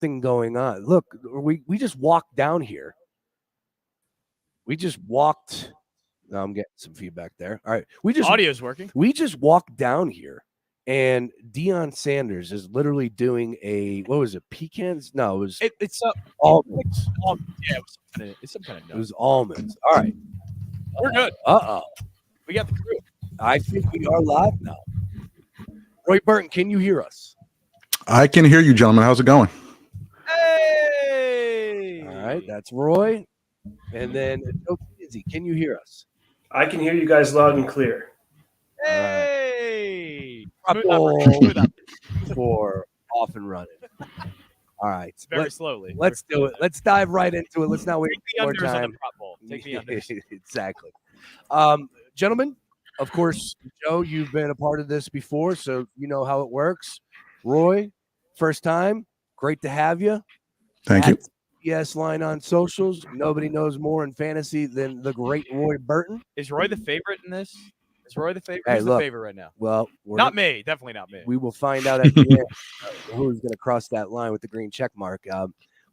something going on. Look, we just walked down here. We just walked. Now I'm getting some feedback there. All right. Audio's working. We just walked down here, and Deion Sanders is literally doing what was it? Pecans? No, it was almonds. Yeah, it's some kind of nut. It was almonds. All right. We're good. We got the crew. I think we are live now. Roy Burton, can you hear us? I can hear you, gentlemen. How's it going? Hey! All right, that's Roy. And then, Izzy, can you hear us? I can hear you guys loud and clear. Hey! For off and running. All right. Very slowly. Let's do it. Let's dive right into it. Let's not wait more time. On the prop bowl. Take the unders. Exactly. Gentlemen, of course, Joe, you've been a part of this before, so you know how it works. Roy, first time. Great to have you. Thank you. Yes, line on socials. Nobody knows more in fantasy than the great Roy Burton. Is Roy the favorite in this? Is Roy the favorite? Hey, Who's the favorite right now? Well, not me. Definitely not me. We will find out at the end who's going to cross that line with the green check mark.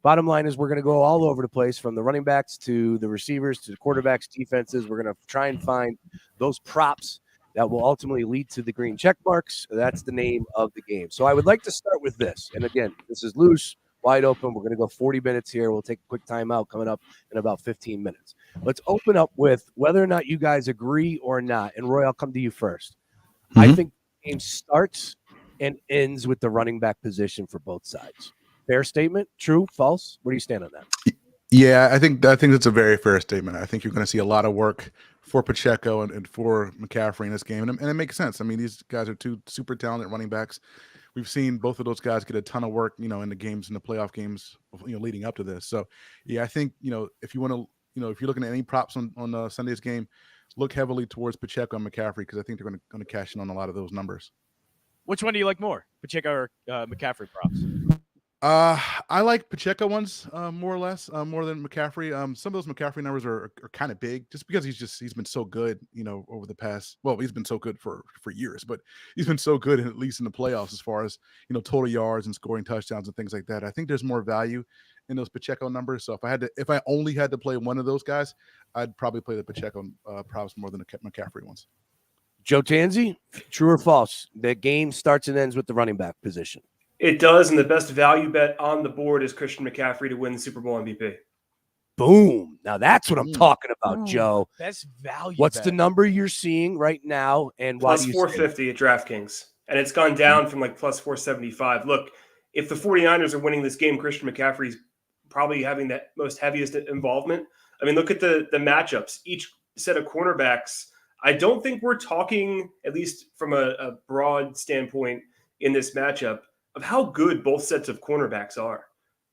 Bottom line is we're going to go all over the place, from the running backs to the receivers to the quarterbacks, defenses. We're going to try and find those props that will ultimately lead to the green check marks. That's the name of the game. So I would like to start with this. And again, this is loose, wide open. We're going to go 40 minutes here. We'll take a quick timeout coming up in about 15 minutes. Let's open up with whether or not you guys agree or not. And Roy, I'll come to you first. Mm-hmm. I think the game starts and ends with the running back position for both sides. Fair statement? True? False? Where do you stand on that? Yeah, I think that's a very fair statement. I think you're going to see a lot of work for Pacheco and for McCaffrey in this game, and it makes sense. I mean, these guys are two super talented running backs. We've seen both of those guys get a ton of work, in the games, in the playoff games, leading up to this. So, yeah, I think if you want to, if you're looking at any props on Sunday's game, look heavily towards Pacheco and McCaffrey, because I think they're going to cash in on a lot of those numbers. Which one do you like more, Pacheco or McCaffrey props? I like Pacheco ones more or less, more than McCaffrey. Some of those McCaffrey numbers are kind of big, just because he's been so good, over the past. Well, he's been so good for years, but he's been so good at least in the playoffs as far as total yards and scoring touchdowns and things like that. I think there's more value in those Pacheco numbers. So if I only had to play one of those guys, I'd probably play the Pacheco props more than the McCaffrey ones. Joe Tanzi, true or false? The game starts and ends with the running back position. It does, and the best value bet on the board is Christian McCaffrey to win the Super Bowl MVP. Boom. Now that's what I'm talking about, Joe. Best value What's bet. The number you're seeing right now, and why plus 450 at DraftKings, and it's gone down from like plus 475. Look, if the 49ers are winning this game, Christian McCaffrey's probably having that most heaviest involvement. I mean, look at the matchups. Each set of cornerbacks, I don't think we're talking, at least from a broad standpoint in this matchup, of how good both sets of cornerbacks are.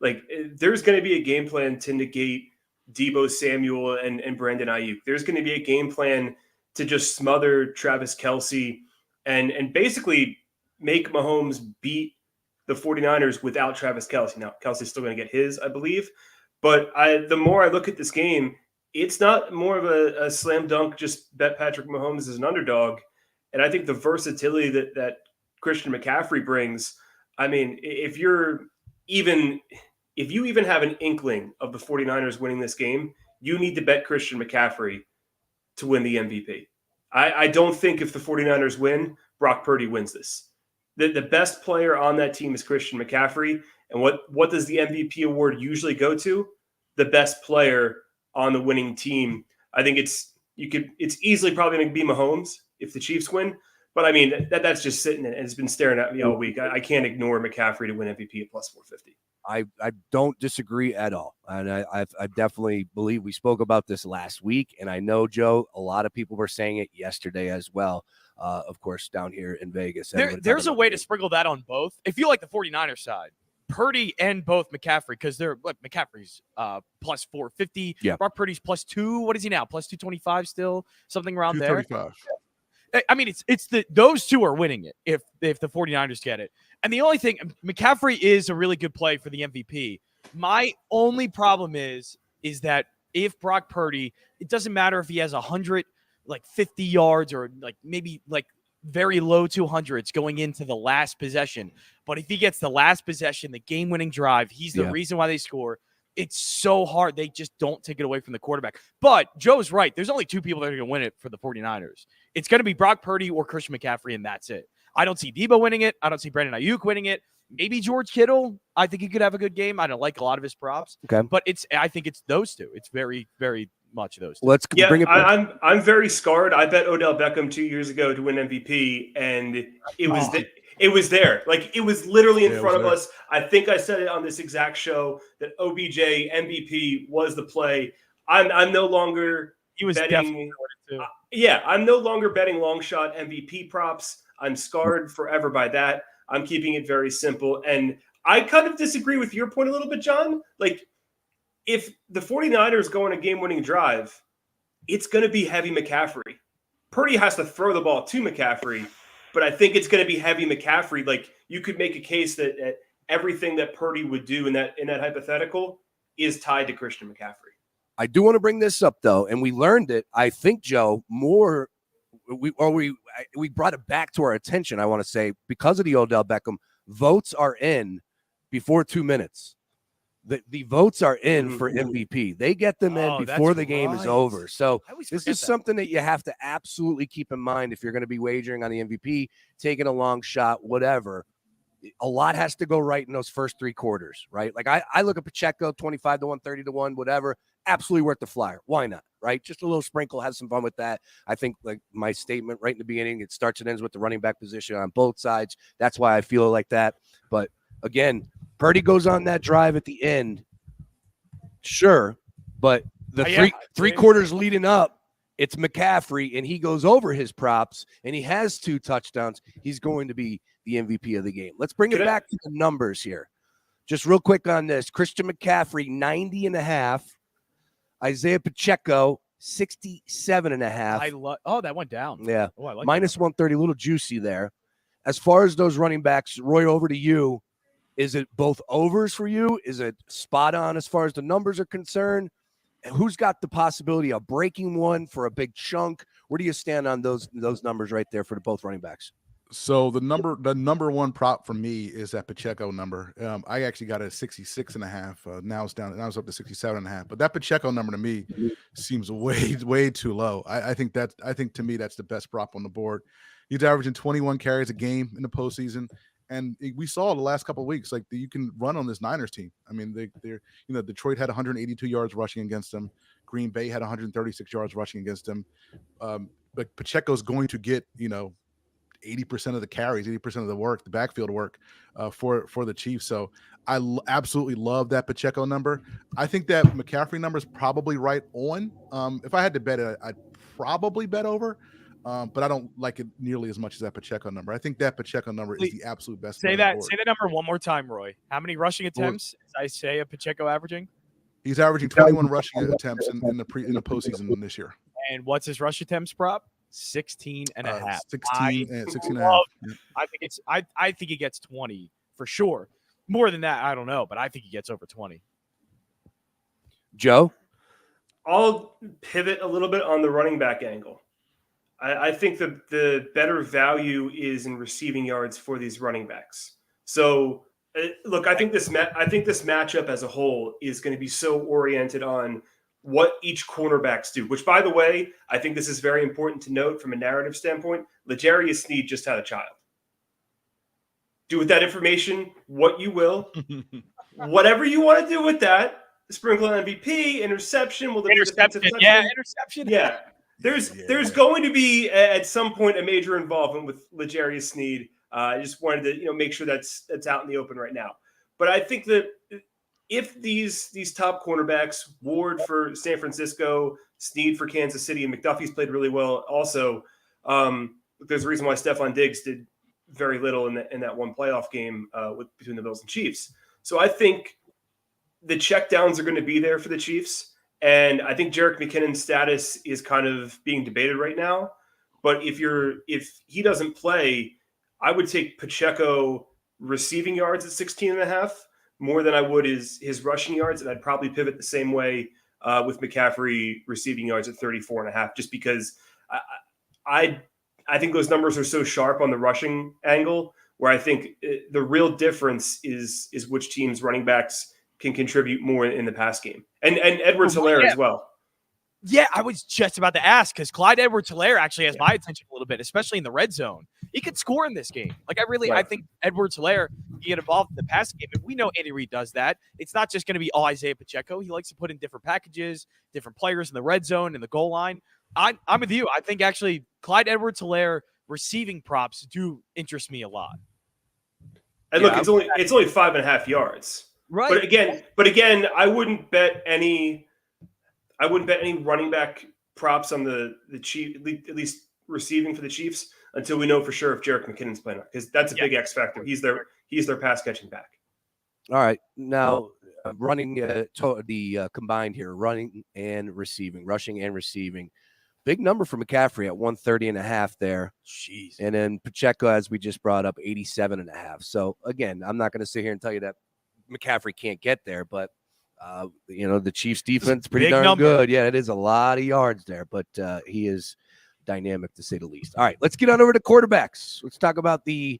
Like, there's going to be a game plan to negate Deebo Samuel and Brandon Ayuk. There's going to be a game plan to just smother Travis Kelce and basically make Mahomes beat the 49ers without Travis Kelce. Now, Kelce's still going to get his, I believe. But the more I look at this game, it's not more of a slam dunk, just bet Patrick Mahomes as an underdog. And I think the versatility that Christian McCaffrey brings, I mean, if you even have an inkling of the 49ers winning this game, you need to bet Christian McCaffrey to win the MVP. I don't think if the 49ers win, Brock Purdy wins this. The best player on that team is Christian McCaffrey. And what does the MVP award usually go to? The best player on the winning team. I think it's easily probably going to be Mahomes if the Chiefs win. But I mean, that's just sitting and it's been staring at me all week. I can't ignore McCaffrey to win MVP at plus 450. I don't disagree at all. And I definitely believe we spoke about this last week. And I know, Joe, a lot of people were saying it yesterday as well. Of course, down here in Vegas. There's a way to sprinkle that on both. If you like the 49ers side, Purdy and both McCaffrey, because they're like McCaffrey's plus 450. Yeah. Brock Purdy's plus 2. What is he now? Plus 225 still? Something around there. 235. I mean, it's those two are winning it if the 49ers get it. And the only thing, McCaffrey is a really good play for the MVP. My only problem is that if Brock Purdy, it doesn't matter if he has 150 yards or like maybe like very low 200s going into the last possession. But if he gets the last possession, the game-winning drive, he's the reason why they score. It's so hard. They just don't take it away from the quarterback. But Joe's right. There's only two people that are going to win it for the 49ers. It's going to be Brock Purdy or Christian McCaffrey, and that's it. I don't see Debo winning it. I don't see Brandon Ayuk winning it. Maybe George Kittle. I think he could have a good game. I don't like a lot of his props. Okay. But I think it's those two. It's very, very much those two. Let's bring it back. I'm very scarred. I bet Odell Beckham 2 years ago to win MVP, and it was it was there. Like, it was literally in front of us. I think I said it on this exact show that OBJ MVP was the play. I'm no longer betting. I'm no longer betting long shot MVP props. I'm scarred forever by that. I'm keeping it very simple. And I kind of disagree with your point a little bit, John. Like, if the 49ers go on a game-winning drive, it's going to be heavy McCaffrey. Purdy has to throw the ball to McCaffrey, but I think it's going to be heavy McCaffrey. Like, you could make a case that everything that Purdy would do in that hypothetical is tied to Christian McCaffrey. I do want to bring this up, though, and we learned it, I think, Joe, more we brought it back to our attention, I want to say, because of the Odell Beckham. Votes are in before 2 minutes. The votes are in for MVP. They get them in before the game is over. So this is something that you have to absolutely keep in mind if you're going to be wagering on the MVP, taking a long shot, whatever. A lot has to go right in those first three quarters, right? Like I look at Pacheco, 25 to 1, 30 to 1, whatever. Absolutely worth the flyer. Why not, right? Just a little sprinkle, have some fun with that. I think, like my statement right in the beginning, it starts and ends with the running back position on both sides. That's why I feel like that. But again, Purdy goes on that drive at the end. Sure, but the three quarters leading up, it's McCaffrey, and he goes over his props, and he has 2 touchdowns. He's going to be the MVP of the game. Let's bring it back to the numbers here. Just real quick on this. Christian McCaffrey, 90.5. Isaiah Pacheco, 67.5. That went down. Yeah. Oh, I like minus that. 130, a little juicy there. As far as those running backs, Roy, over to you. Is it both overs for you? Is it spot on as far as the numbers are concerned? And who's got the possibility of breaking one for a big chunk? Where do you stand on those numbers right there for both running backs? So the number one prop for me is that Pacheco number. I actually got it at 66.5. Now it's up to 67.5. But that Pacheco number to me seems way too low. I think to me that's the best prop on the board. He's averaging 21 carries a game in the postseason. And we saw the last couple of weeks, like you can run on this Niners team. I mean, they're Detroit had 182 yards rushing against them. Green Bay had 136 yards rushing against them. But Pacheco's going to get 80% of the carries, 80% of the work, the backfield work for the Chiefs. So I absolutely love that Pacheco number. I think that McCaffrey number is probably right on. If I had to bet it, I'd probably bet over. But I don't like it nearly as much as that Pacheco number. I think that Pacheco number is the absolute best. Say that number one more time, Roy. How many rushing attempts is Isaiah Pacheco averaging? He's averaging 21 rushing attempts in the postseason this year. And what's his rush attempts prop? 16.5. 16.5. I think he gets 20 for sure. More than that, I don't know, but I think he gets over 20. Joe? I'll pivot a little bit on the running back angle. I think the better value is in receiving yards for these running backs. So, look, I think this matchup as a whole is going to be so oriented on what each cornerbacks do, which, by the way, I think this is very important to note from a narrative standpoint. L'Jarius Sneed just had a child. Do with that information what you will. Whatever you want to do with that, sprinkle on MVP, interception. Interception. Yeah. There's going to be at some point a major involvement with L'Jarius Sneed. I just wanted to make sure that's out in the open right now. But I think that if these top cornerbacks, Ward for San Francisco, Sneed for Kansas City, and McDuffie's played really well also, there's a reason why Stephon Diggs did very little in that one playoff game between the Bills and Chiefs. So I think the checkdowns are going to be there for the Chiefs. And I think Jerick McKinnon's status is kind of being debated right now. But if he doesn't play, I would take Pacheco receiving yards at 16.5 more than I would his rushing yards. And I'd probably pivot the same way with McCaffrey receiving yards at 34.5, just because I I think those numbers are so sharp on the rushing angle where I think the real difference is which team's running backs can contribute more in the pass game. And Edwards-Helaire as well. Yeah, I was just about to ask because Clyde Edwards-Helaire actually has my attention a little bit, especially in the red zone. He could score in this game. Like I think Edwards-Helaire can get involved in the pass game, and we know Andy Reid does that. It's not just going to be all Isaiah Pacheco. He likes to put in different packages, different players in the red zone and the goal line. I'm with you. I think actually Clyde Edwards-Helaire receiving props do interest me a lot. And look, it's only 5.5 yards, right? But again, I wouldn't bet any running back props on the Chiefs, at least receiving for the Chiefs, until we know for sure if Jerick McKinnon's playing, because that's a big X factor. He's their pass catching back. All right, now running the combined here, running and receiving, rushing and receiving. Big number for McCaffrey at 130.5 there. Jeez. And then Pacheco, as we just brought up, 87.5. So again, I'm not going to sit here and tell you that McCaffrey can't get there, but the Chiefs defense pretty darn good. Yeah, it is a lot of yards there, but he is dynamic to say the least. All right, let's get on over to quarterbacks. Let's talk about the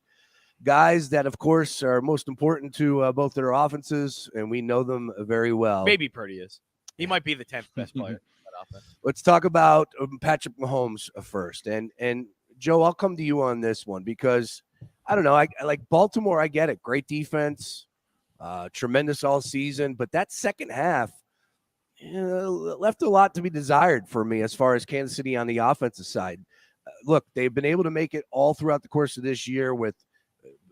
guys that, of course, are most important to both their offenses, and we know them very well. Maybe Purdy is. He might be the 10th best player. Let's talk about Patrick Mahomes first. And Joe, I'll come to you on this one because, I don't know, I like Baltimore. I get it. Great defense, tremendous all season. But that second half left a lot to be desired for me as far as Kansas City on the offensive side. Look, they've been able to make it all throughout the course of this year with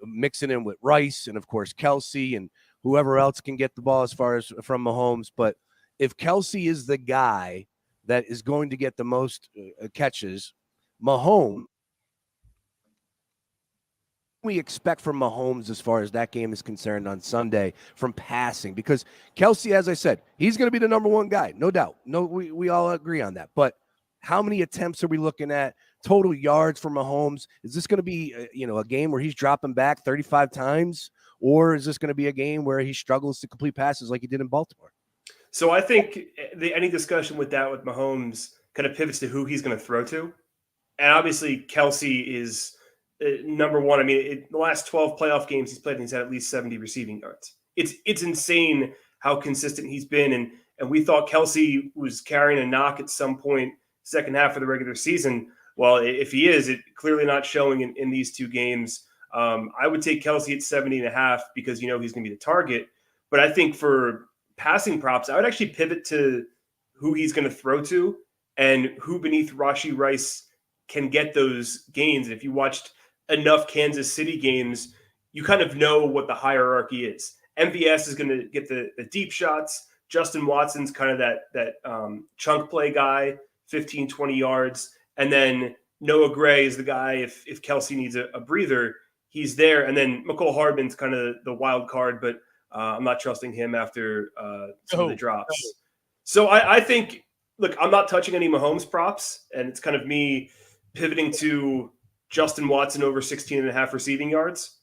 mixing in with Rice and, of course, Kelsey and whoever else can get the ball as far as from Mahomes. But if Kelsey is the guy that is going to get the most catches, Mahomes, we expect from Mahomes as far as that game is concerned on Sunday from passing, because Kelsey, as I said, he's going to be the number one guy, no doubt. No, we all agree on that. But how many attempts are we looking at? Total yards for Mahomes? Is this going to be a game where he's dropping back 35 times, or is this going to be a game where he struggles to complete passes like he did in Baltimore? So I think any discussion with Mahomes kind of pivots to who he's going to throw to. And obviously Kelsey is number one. I mean, in the last 12 playoff games he's played, and he's had at least 70 receiving yards. It's insane how consistent he's been. And we thought Kelsey was carrying a knock at some point second half of the regular season. Well, if he is, it clearly not showing in these two games. I would take Kelsey at 70.5 because he's going to be the target. But I think for passing props, I would actually pivot to who he's going to throw to and who beneath Rashee Rice can get those gains. And if you watched enough Kansas City games, you kind of know what the hierarchy is. MVS is going to get the deep shots. Justin Watson's kind of that chunk play guy, 15, 20 yards. And then Noah Gray is the guy, if Kelsey needs a breather, he's there. And then McCole Hardman's kind of the wild card, but I'm not trusting him after some of the drops. So I think, look, I'm not touching any Mahomes props, and it's kind of me pivoting to Justin Watson over 16.5 receiving yards.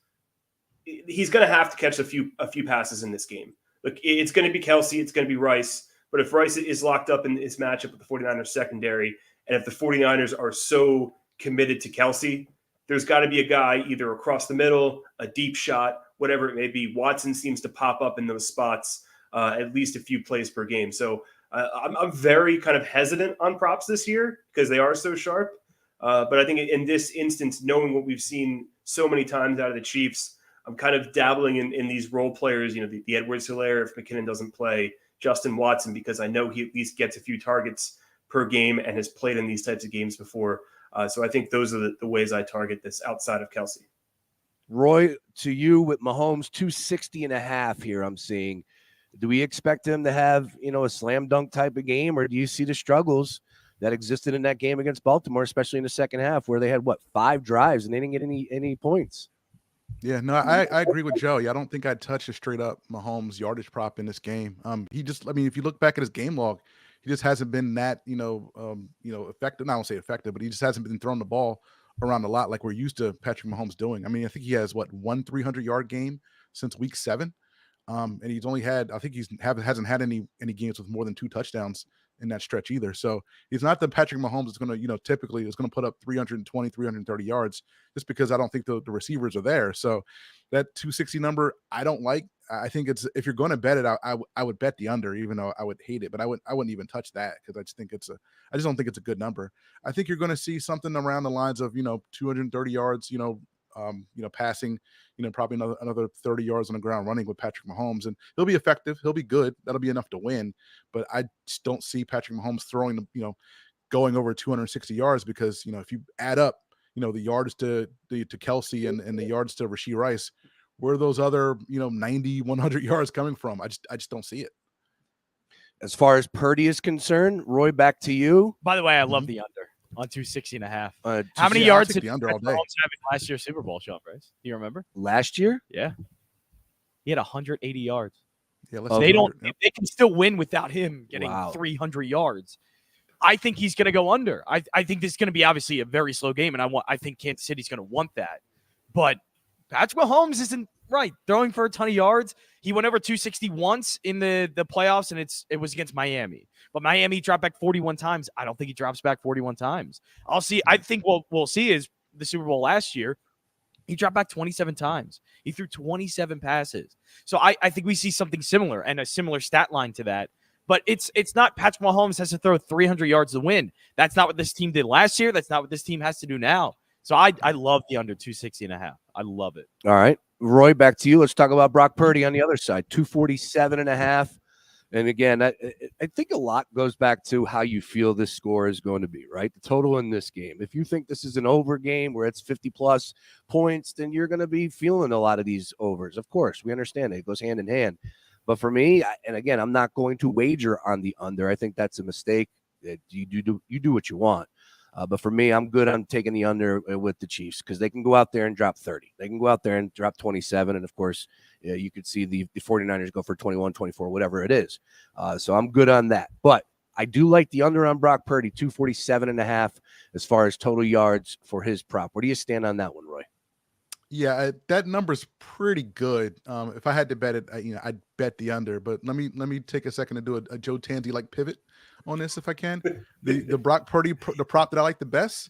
He's going to have to catch a few passes in this game. Look, it's going to be Kelsey, it's going to be Rice, but if Rice is locked up in his matchup with the 49ers secondary, and if the 49ers are so committed to Kelsey, there's got to be a guy either across the middle, a deep shot, whatever it may be. Watson seems to pop up in those spots at least a few plays per game. So I'm very kind of hesitant on props this year because they are so sharp. But I think in this instance, knowing what we've seen so many times out of the Chiefs, I'm kind of dabbling in these role players, the Edwards-Helaire if McKinnon doesn't play, Justin Watson, because I know he at least gets a few targets per game and has played in these types of games before. So I think those are the ways I target this outside of Kelsey. Roy, to you with Mahomes, 260.5 here I'm seeing. Do we expect him to have, a slam dunk type of game, or do you see the struggles that existed in that game against Baltimore, especially in the second half where they had, 5 drives and they didn't get any points? Yeah, no, I agree with Joe. Yeah, I don't think I'd touch a straight up Mahomes yardage prop in this game. If you look back at his game log, he just hasn't been that, effective. I don't say effective, but he just hasn't been throwing the ball around a lot like we're used to Patrick Mahomes doing. I mean, I think he has one 300-yard game since week 7. And he's only had, I think hasn't had any games with more than 2 touchdowns in that stretch either. So he's not the Patrick Mahomes that's going to, typically is going to put up 320, 330 yards just because I don't think the receivers are there. So that 260 number, I don't like. I think it's, if you're going to bet it, I would bet the under, even though I would hate it, but I wouldn't even touch that because I just don't think it's a good number. I think you're going to see something around the lines of, 230 yards, passing, probably another 30 yards on the ground running with Patrick Mahomes, and he'll be effective. He'll be good. That'll be enough to win. But I just don't see Patrick Mahomes throwing, going over 260 yards because, if you add up, the yards to Kelsey and the yards to Rashee Rice, where are those other, 90, 100 yards coming from? I just don't see it. As far as Purdy is concerned, Roy, back to you. By the way, I love the under on 260.5. How many Yeah, yards I'll take did the under all day. Mahomes have in last year's Super Bowl, Sean Price? Do you remember? Last year? Yeah. He had 180 yards. Yeah, They can still win without him getting 300 yards. I think he's going to go under. I think this is going to be obviously a very slow game, and I think Kansas City's going to want that. But Patrick Mahomes isn't throwing for a ton of yards. He went over 260 once in the playoffs, and it was against Miami. But Miami dropped back 41 times. I don't think he drops back 41 times. I'll see. I think what we'll see is the Super Bowl last year, he dropped back 27 times. He threw 27 passes. So I think we see something similar and a similar stat line to that. But it's not Patrick Mahomes has to throw 300 yards to win. That's not what this team did last year. That's not what this team has to do now. So I love the under 260.5. I love it. All right. Roy, back to you. Let's talk about Brock Purdy on the other side, 247.5. And again, I think a lot goes back to how you feel this score is going to be, right? The total in this game. If you think this is an over game where it's 50-plus points, then you're going to be feeling a lot of these overs. Of course, we understand it goes hand in hand. But for me, and again, I'm not going to wager on the under. I think that's a mistake. You do what you want. But for me, I'm good on taking the under with the Chiefs because they can go out there and drop 30. They can go out there and drop 27. And, of course, you could see the 49ers go for 21, 24, whatever it is. So I'm good on that. But I do like the under on Brock Purdy, 247.5 as far as total yards for his prop. Where do you stand on that one, Roy? Yeah, that number's pretty good. If I had to bet it, I'd bet the under. But let me take a second to do a Joe Tanzi-like pivot on this if I can. The Brock Purdy, the prop that I like the best,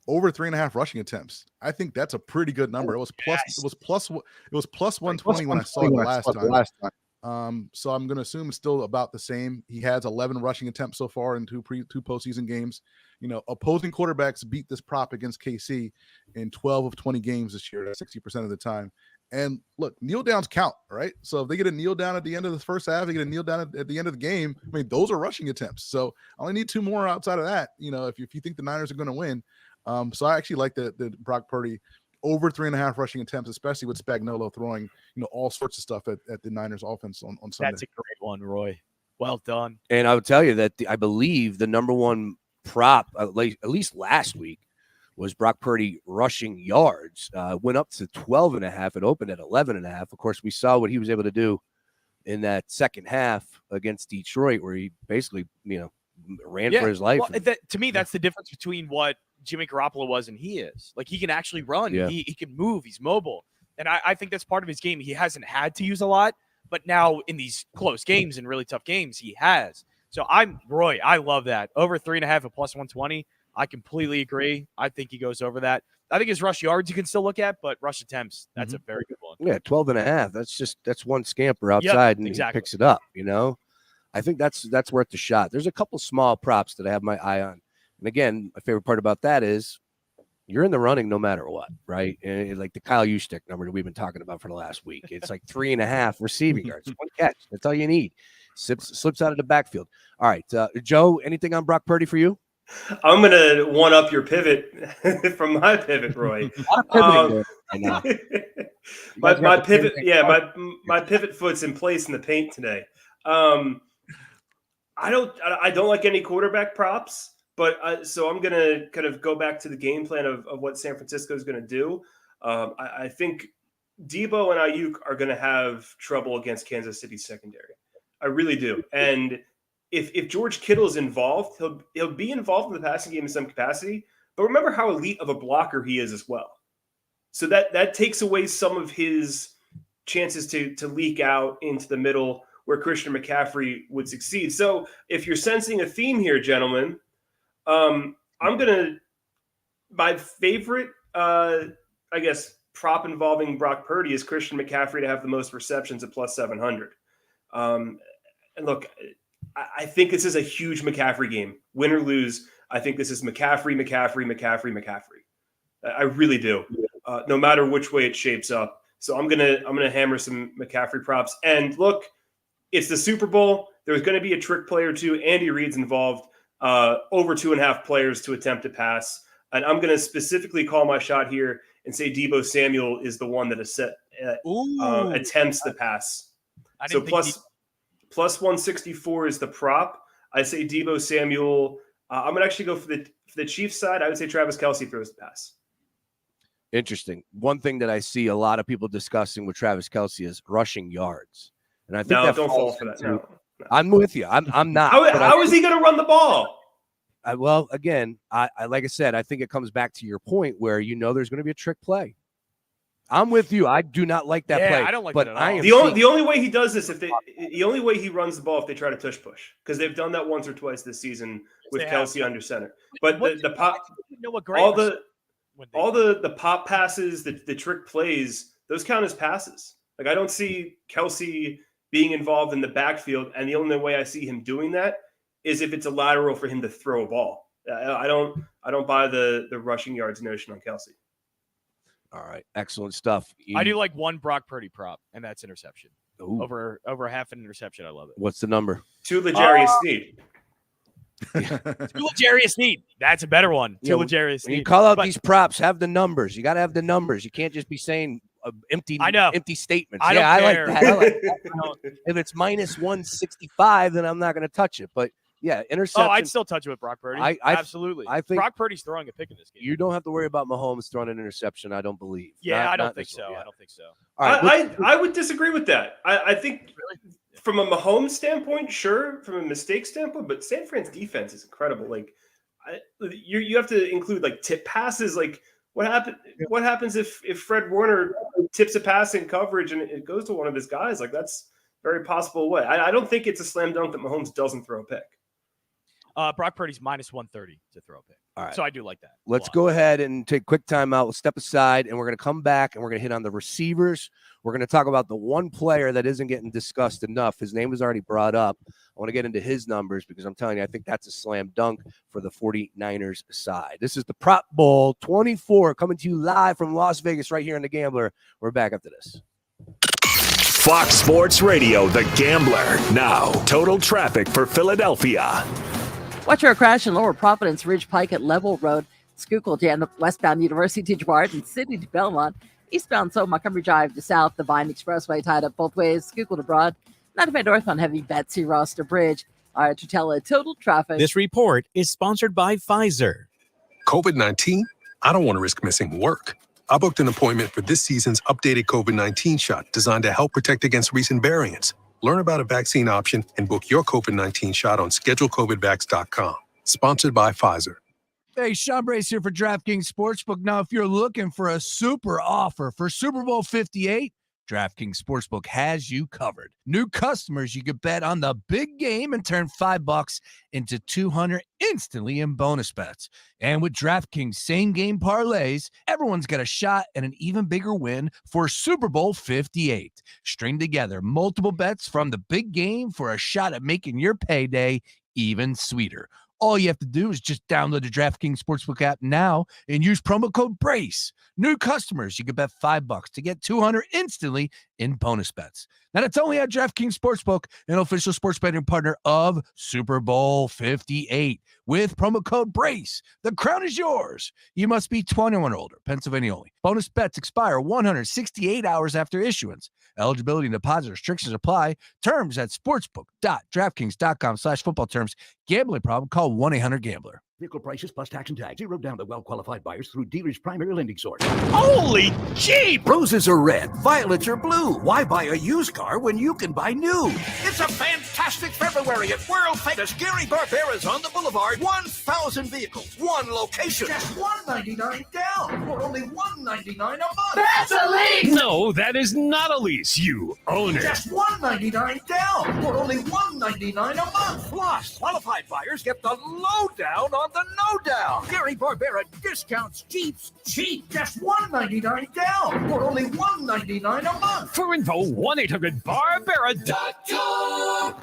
over 3.5 rushing attempts. I think that's a pretty good number. It was plus 120 when I saw it the last time. So I'm going to assume it's still about the same. He has 11 rushing attempts so far in two postseason games. Opposing quarterbacks beat this prop against KC in 12 of 20 games this year. That's 60% of the time. And look, kneel downs count, right? So if they get a kneel down at the end of the first half, they get a kneel down at the end of the game. I mean, those are rushing attempts. So I only need 2 more outside of that. If you think the Niners are going to win. So I actually like the Brock Purdy over 3.5 rushing attempts, especially with Spagnuolo throwing, all sorts of stuff at the Niners offense on Sunday. That's a great one, Roy. Well done. And I would tell you that I believe the number one prop, at least last week, was Brock Purdy rushing yards. Went up to 12.5. It opened at 11.5. Of course, we saw what he was able to do in that second half against Detroit, where he basically, ran for his life. Well, to me, that's the difference between what Jimmy Garoppolo was and he is. Like, he can actually run. Yeah. He can move. He's mobile. And I think that's part of his game. He hasn't had to use a lot, but now in these close games and really tough games, he has. So Roy, I love that. Over 3.5 at plus 120. I completely agree. I think he goes over that. I think his rush yards you can still look at, but rush attempts, that's a very good one. Yeah, 12.5. That's one scamper outside and he picks it up, I think that's worth the shot. There's a couple small props that I have my eye on. And again, my favorite part about that is you're in the running no matter what, right? And like the Kyle Juszczyk number that we've been talking about for the last week. It's like 3.5 receiving yards. One catch. That's all you need. Slips out of the backfield. All right, Joe, anything on Brock Purdy for you? I'm going to one-up your pivot from my pivot, Roy. My pivot, my pivot foot's in place in the paint today. I don't like any quarterback props, but so I'm going to kind of go back to the game plan of what San Francisco is going to do. I think Debo and Ayuk are going to have trouble against Kansas City secondary. I really do. And if George Kittle is involved, he'll be involved in the passing game in some capacity. But remember how elite of a blocker he is as well. So that takes away some of his chances to leak out into the middle where Christian McCaffrey would succeed. So if you're sensing a theme here, gentlemen, my favorite, I guess, prop involving Brock Purdy is Christian McCaffrey to have the most receptions at plus 700. And look, I think this is a huge McCaffrey game. Win or lose, I think this is McCaffrey. I really do. No matter which way it shapes up. So I'm gonna hammer some McCaffrey props. And look, it's the Super Bowl. There's going to be a trick play or two. Andy Reid's involved. Over 2.5 players to attempt to pass. And I'm going to specifically call my shot here and say Deebo Samuel is the one that attempts the pass. So plus 164 is the prop. I say Deebo Samuel. I'm going to actually go for the Chiefs side. I would say Travis Kelce throws the pass. Interesting. One thing that I see a lot of people discussing with Travis Kelce is rushing yards. And I think don't fall for that. No. I'm with you. I'm not. How is he going to run the ball? Well, again, I like I said, I think it comes back to your point where there's going to be a trick play. I'm with you. I do not like that play. I don't like that at all. The only way he does this the only way he runs the ball if they try to tush push, because they've done that once or twice this season with Kelce under center. But the pop, all the pop passes, the trick plays, those count as passes. Like I don't see Kelce being involved in the backfield, and the only way I see him doing that is if it's a lateral for him to throw a ball. I don't buy the rushing yards notion on Kelce. All right, excellent stuff. I do like one Brock Purdy prop, and that's interception. Ooh. Over half an interception. I love it. What's the number? To L'Jarius Sneed. To L'Jarius Sneed. That's a better one. To L'Jarius Sneed. When you call out these props, have the numbers. You got to have the numbers. You can't just be saying empty statements. I don't care. I like that. If it's minus 165, then I'm not going to touch it. But yeah, interception. Oh, I'd still touch it with Brock Purdy. Absolutely. I think Brock Purdy's throwing a pick in this game. You don't have to worry about Mahomes throwing an interception, I don't believe. Yeah, I don't think so. Yeah. I don't think so. All right, I would disagree with that. I think from a Mahomes standpoint, sure, from a mistake standpoint, but San Fran's defense is incredible. Like you have to include like tip passes. Like what happens if Fred Warner tips a pass in coverage and it goes to one of his guys? Like that's very possible way. I don't think it's a slam dunk that Mahomes doesn't throw a pick. Brock Purdy's minus 130 to throw a pick. All right. So I do like that. Let's go ahead and take a quick timeout. We'll step aside, and we're going to come back, and we're going to hit on the receivers. We're going to talk about the one player that isn't getting discussed enough. His name was already brought up. I want to get into his numbers because I'm telling you, I think that's a slam dunk for the 49ers side. This is the Prop Bowl 24 coming to you live from Las Vegas right here on The Gambler. We're back after this. Fox Sports Radio, The Gambler. Now, total traffic for Philadelphia. Watch for a crash in Lower Providence Ridge Pike at Level Road. Schuylkill jam westbound University to Girard and City to Belmont. Eastbound Montgomery Drive to South. The Vine Expressway tied up both ways. Schuylkill to Broad. 95 northbound heavy Betsy Roster Bridge. All right, Tutela, total traffic. This report is sponsored by Pfizer. COVID-19? I don't want to risk missing work. I booked an appointment for this season's updated COVID-19 shot designed to help protect against recent variants. Learn about a vaccine option and book your COVID-19 shot on schedulecovidvax.com. Sponsored by Pfizer. Hey, Sean Brace here for DraftKings Sportsbook. Now, if you're looking for a super offer for Super Bowl 58, DraftKings Sportsbook has you covered. New customers, you can bet on the big game and turn $5 into $200 instantly in bonus bets. And with DraftKings same-game parlays, everyone's got a shot at an even bigger win for Super Bowl 58. String together multiple bets from the big game for a shot at making your payday even sweeter. All you have to do is just download the DraftKings Sportsbook app now and use promo code BRACE. New customers, you can bet $5 to get $200 instantly in bonus bets. Now, that's only at DraftKings Sportsbook, an official sports betting partner of Super Bowl 58. With promo code BRACE, the crown is yours. You must be 21 or older, Pennsylvania only. Bonus bets expire 168 hours after issuance. Eligibility and deposit restrictions apply. Terms at sportsbook.draftkings.com/football terms. Gambling problem? Call 1-800-GAMBLER. Vehicle prices plus tax and tag. Zero down to well-qualified buyers through dealer's primary lending source. Holy jeep! Roses are red, violets are blue. Why buy a used car when you can buy new? It's a fantastic February at world-famous Gary Barbera's on the Boulevard. 1,000 vehicles, one location. Just $199 down, or only $199 a month. That's a lease! No, that is not a lease. You own it. Just $199 down, or only $199 a month. Plus, qualified buyers get the lowdown on the no down. Gary Barbera discounts Jeeps cheap. Just $199 down, or only $199 a month. For info, 1-800-BARBERA.com.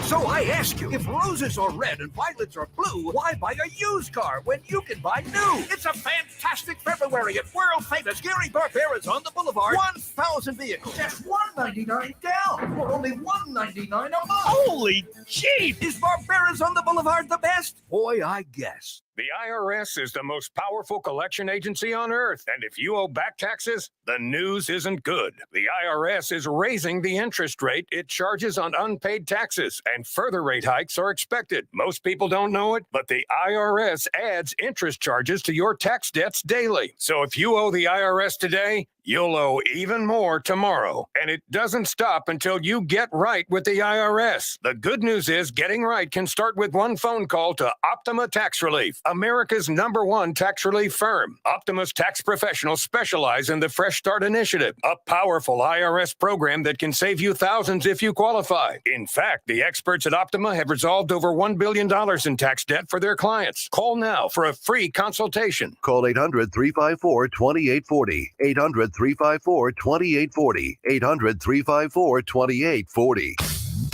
So I ask you, if roses are red and violets are blue, why buy a used car when you can buy new? It's a fantastic February at world-famous Gary Barbera's on the Boulevard. 1,000 vehicles. Just $199 down, or only $199 a month. Holy jeep! Is Barbera's on the Boulevard the best? Boy, I guess. The IRS is the most powerful collection agency on earth, and if you owe back taxes, the news isn't good. The IRS is raising the interest rate it charges on unpaid taxes, and further rate hikes are expected. Most people don't know it, but the IRS adds interest charges to your tax debts daily. So if you owe the IRS today, you'll owe even more tomorrow. And it doesn't stop until you get right with the IRS. The good news is getting right can start with one phone call to Optima Tax Relief, America's #1 tax relief firm. Optima's tax professionals specialize in the Fresh Start Initiative, a powerful IRS program that can save you thousands if you qualify. In fact, the experts at Optima have resolved over $1 billion in tax debt for their clients. Call now for a free consultation. Call 800-354-2840. 800-354-2840. 800-354-2840.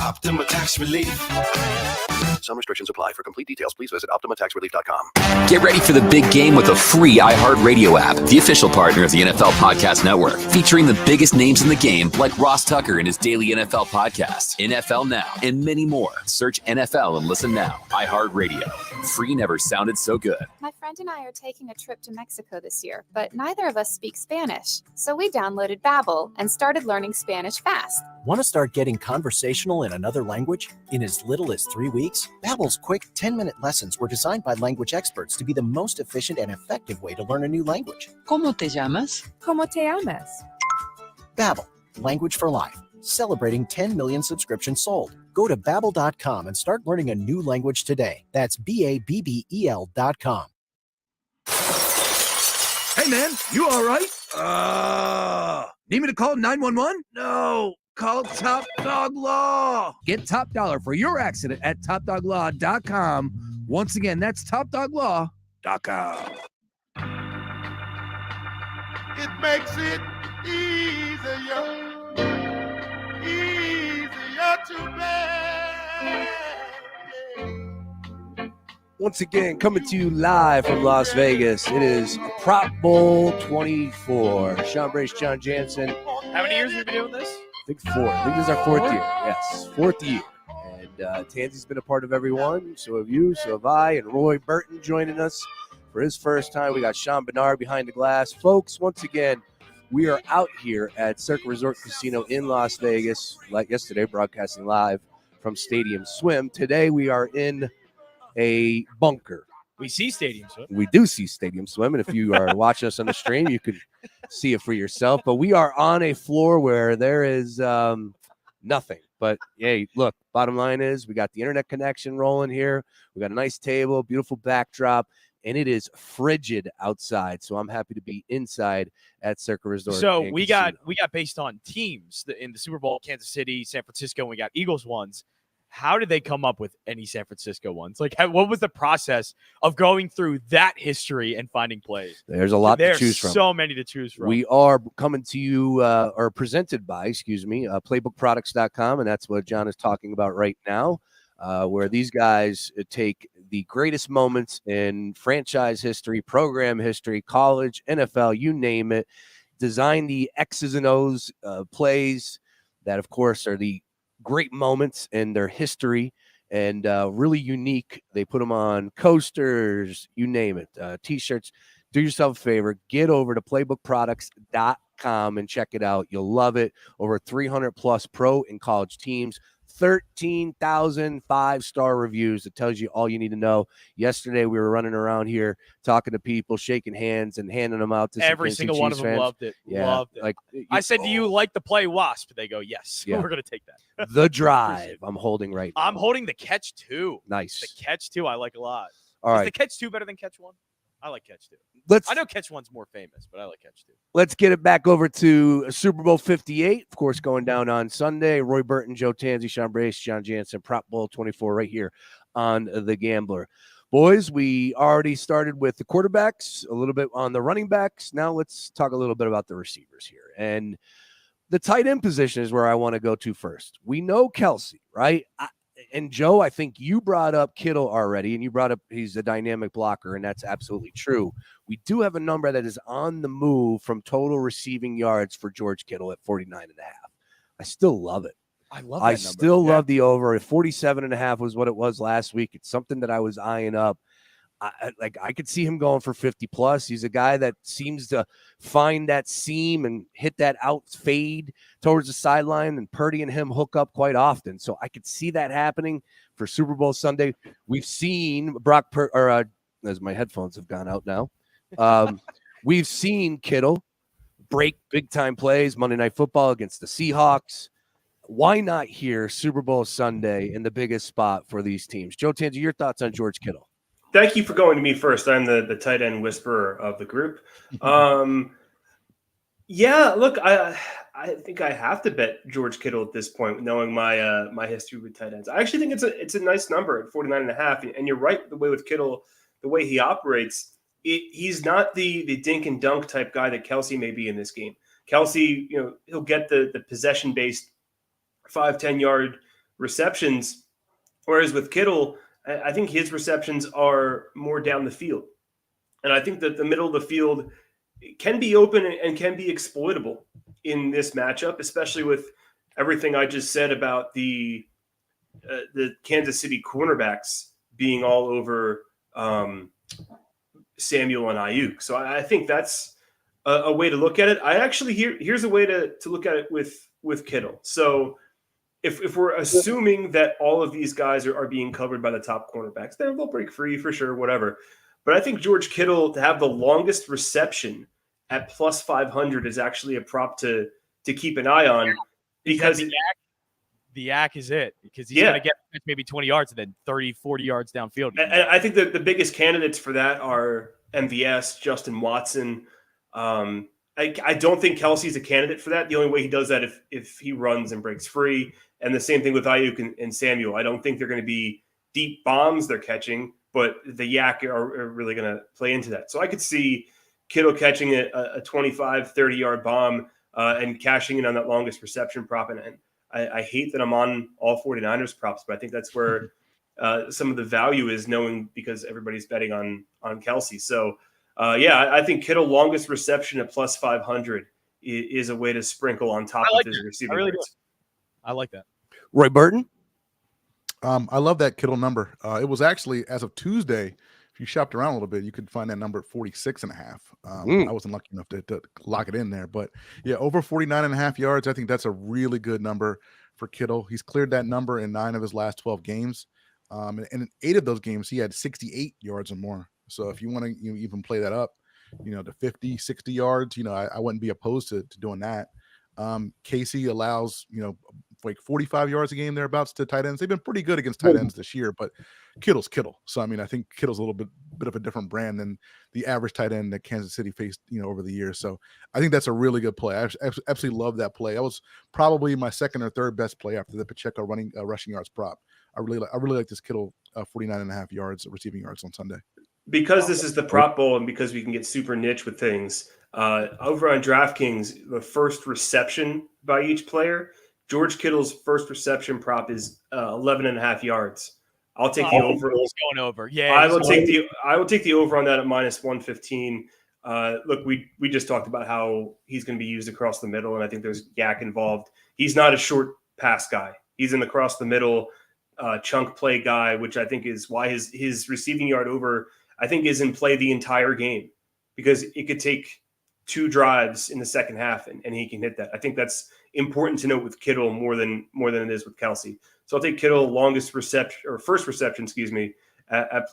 Optima Tax Relief. Some restrictions apply. For complete details, please visit OptimaTaxRelief.com. Get ready for the big game with a free iHeartRadio app, the official partner of the NFL Podcast Network, featuring the biggest names in the game like Ross Tucker and his daily NFL podcast, NFL Now, and many more. Search NFL and listen now. iHeartRadio. Free never sounded so good. My friend and I are taking a trip to Mexico this year, but neither of us speak Spanish. So we downloaded Babbel and started learning Spanish fast. Want to start getting conversational in another language in as little as 3 weeks? Babbel's quick 10-minute lessons were designed by language experts to be the most efficient and effective way to learn a new language. ¿Cómo te llamas? ¿Cómo te llamas? Babbel, language for life. Celebrating 10 million subscriptions sold. Go to Babbel.com and start learning a new language today. That's Babbel.com. Hey, man, you all right? Need me to call 911? No. Call Top Dog Law. Get top dollar for your accident at topdoglaw.com. Once again, that's topdoglaw.com. It makes it easier to bear. Once again, coming to you live from Las Vegas. It is Prop Bowl 24. Sean Brace, Jon Jansen. How many years have you been doing this? I think 4. I think this is our 4th year. Yes, 4th year. And Tansy's been a part of every one. So have you, so have I, and Roy Burton joining us for his first time. We got Sean Bernard behind the glass. Folks, once again, we are out here at Circa Resort Casino in Las Vegas, like yesterday, broadcasting live from Stadium Swim. Today we are in a bunker. We see Stadium Swim. We do see Stadium Swim, and if you are watching us on the stream, you could see it for yourself. But we are on a floor where there is nothing. But hey, look, bottom line is we got the internet connection rolling here. We got a nice table, beautiful backdrop, and it is frigid outside. So I'm happy to be inside at Circa Resort. So we got based on teams in the Super Bowl, Kansas City, San Francisco, and we got Eagles ones. How did they come up with any San Francisco ones? Like, what was the process of going through that history and finding plays? There's a lot to choose from. There's so many to choose from. We are coming to you, or presented by, playbookproducts.com, and that's what John is talking about right now, where these guys take the greatest moments in franchise history, program history, college, NFL, you name it, design the X's and O's plays that, of course, are the great moments in their history and really unique. They put them on coasters, you name it, T-shirts. Do yourself a favor, get over to playbookproducts.com and check it out. You'll love it. Over 300 plus pro and college teams, 13,000 5-star reviews. It tells you all you need to know. Yesterday, we were running around here talking to people, shaking hands, and handing them out to some Every Kansas single City one Chiefs of them fans. loved it. Yeah, Loved it. like I said, do you like the play Wasp? They go, yes. Yeah. We're going to take that. The Drive. I'm holding right now. I'm holding the Catch 2. Nice. The Catch 2 I like a lot. All Is right. the Catch 2 better than Catch 1? I like Catch 2. I know Catch 1's more famous, but I like Catch 2. Let's get it back over to Super Bowl 58, of course, going down on Sunday. Roy Burton, Joe Tanzi, Sean Brace, Jon Jansen, Prop Bowl 24 right here on The Gambler. Boys, we already started with the quarterbacks, a little bit on the running backs. Now let's talk a little bit about the receivers here. And the tight end position is where I want to go to first. We know Kelsey, right? And Joe, I think you brought up Kittle already, and you brought up he's a dynamic blocker, and that's absolutely true. We do have a number that is on the move from total receiving yards for George Kittle at 49.5. I still love it. I love that number. Still love the over. 47.5 was what it was last week. It's something that I was eyeing up. I could see him going for 50 plus. He's a guy that seems to find that seam and hit that out fade towards the sideline, and Purdy and him hook up quite often. So I could see that happening for Super Bowl Sunday. We've seen as my headphones have gone out now. We've seen Kittle break big time plays Monday Night Football against the Seahawks. Why not here Super Bowl Sunday in the biggest spot for these teams? Joe Tanzi, your thoughts on George Kittle? Thank you for going to me first. I'm the tight end whisperer of the group. Yeah, look, I think I have to bet George Kittle at this point, knowing my my history with tight ends. I actually think it's a nice number at 49.5. And you're right, the way with Kittle, the way he operates, he's not the dink and dunk type guy that Kelsey may be in this game. Kelsey, he'll get the possession based 5-10 yard receptions, whereas with Kittle, I think his receptions are more down the field. And I think that the middle of the field can be open and can be exploitable in this matchup, especially with everything I just said about the Kansas City cornerbacks being all over Samuel and Ayuk. So I think that's a way to look at it. I actually here's a way to look at it with Kittle. So if we're assuming that all of these guys are being covered by the top cornerbacks, they'll break free for sure, whatever. But I think George Kittle to have the longest reception at plus 500 is actually a prop to keep an eye on, because the yak is it, because he's going to get maybe 20 yards and then 30, 40 yards downfield. And I think the biggest candidates for that are MVS, Justin Watson. I don't think Kelsey's a candidate for that. The only way he does that if he runs and breaks free. And the same thing with Ayuk and Samuel. I don't think they're going to be deep bombs they're catching, but the yak are really going to play into that. So I could see Kittle catching a 25, 30-yard bomb and cashing in on that longest reception prop. And I hate that I'm on all 49ers props, but I think that's where some of the value is, knowing because everybody's betting on Kelsey. So, I think Kittle longest reception at plus 500 is a way to sprinkle on top of his receiving yards. I like that. Roy Burton? I love that Kittle number. It was actually, as of Tuesday, if you shopped around a little bit, you could find that number at 46.5. I wasn't lucky enough to lock it in there. But, yeah, over 49.5 yards, I think that's a really good number for Kittle. He's cleared that number in 9 of his last 12 games. And in 8 of those games, he had 68 yards or more. So if you want to even play that up, to 50, 60 yards, I wouldn't be opposed to doing that. Casey allows, like 45 yards a game thereabouts to tight ends. They've been pretty good against tight ends this year, but Kittle's Kittle. So, I think Kittle's a little bit of a different brand than the average tight end that Kansas City faced, over the years. So I think that's a really good play. I absolutely love that play. That was probably my second or third best play after the Pacheco rushing yards prop. I really like this Kittle 49.5 yards receiving yards on Sunday. Because this is the prop bowl and because we can get super niche with things, over on DraftKings, the first reception by each player, George Kittle's first reception prop is 11.5 yards. I'll take the over. He's going over. Yeah, I will take the over on that at minus 115. Look, we just talked about how he's going to be used across the middle, and I think there's yak involved. He's not a short pass guy. He's an across the middle chunk play guy, which I think is why his receiving yard over, I think, is in play the entire game, because it could take 2 drives in the second half and he can hit that. I think that's important to note with Kittle more than it is with Kelsey. So I'll take Kittle longest reception or first reception, at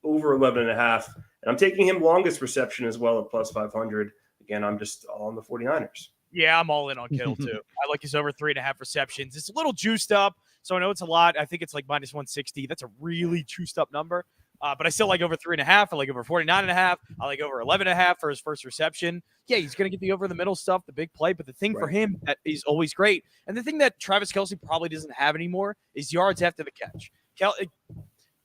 over 11.5. And I'm taking him longest reception as well at plus 500. Again, I'm just all on the 49ers. Yeah, I'm all in on Kittle too. I like his over 3.5 receptions. It's a little juiced up, so I know it's a lot. I think it's like minus 160. That's a really juiced up number. But I still like over 3.5. I like over 49.5. I like over 11.5 for his first reception. Yeah, he's going to get the over the middle stuff, the big play. But the thing for him that is always great, and the thing that Travis Kelce probably doesn't have anymore, is yards after the catch.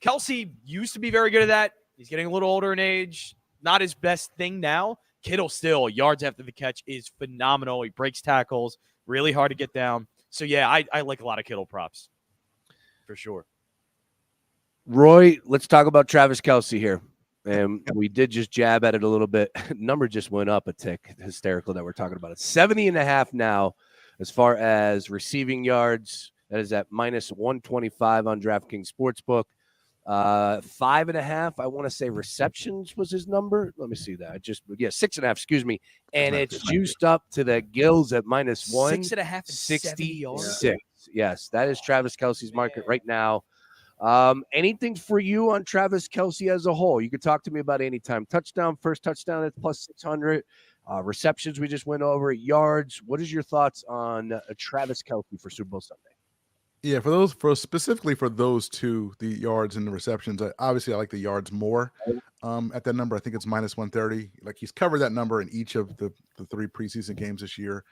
Kelce used to be very good at that. He's getting a little older in age. Not his best thing now. Kittle still, yards after the catch is phenomenal. He breaks tackles, really hard to get down. So, yeah, I like a lot of Kittle props for sure. Roy, let's talk about Travis Kelce here. And we did just jab at it a little bit. Number just went up a tick. Hysterical that we're talking about it. 70.5 now as far as receiving yards. That is at minus 125 on DraftKings Sportsbook. 5.5. I want to say receptions was his number. Let me see that. 6.5. Excuse me. And it's juiced up to the gills at minus 6.5 60 yards. Yes, that is Travis Kelce's market right now. Anything for you on Travis Kelce as a whole? You could talk to me about anytime touchdown, first touchdown at plus 600. Receptions we just went over. Yards. What is your thoughts on Travis Kelce for Super Bowl Sunday? Yeah, specifically for those two, the yards and the receptions, obviously I like the yards more at that number. I think it's minus 130. Like, he's covered that number in each of the 3 preseason games this year.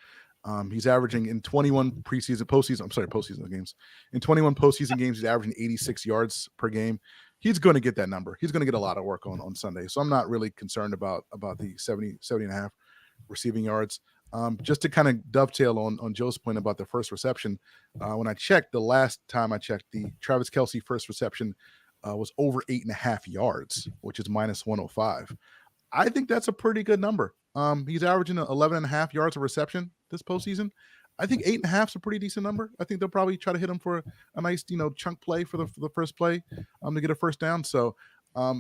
He's averaging in 21 postseason games. In 21 postseason games, he's averaging 86 yards per game. He's going to get that number. He's going to get a lot of work on Sunday. So I'm not really concerned about the 70.5 receiving yards. Just to kind of dovetail on Joe's point about the first reception, when I checked, the last time I checked, the Travis Kelce first reception was over 8.5 yards, which is minus 105. I think that's a pretty good number. He's averaging 11.5 yards of reception this postseason. I think 8.5 is a pretty decent number. I think they'll probably try to hit him for a nice, chunk play for the first play to get a first down. So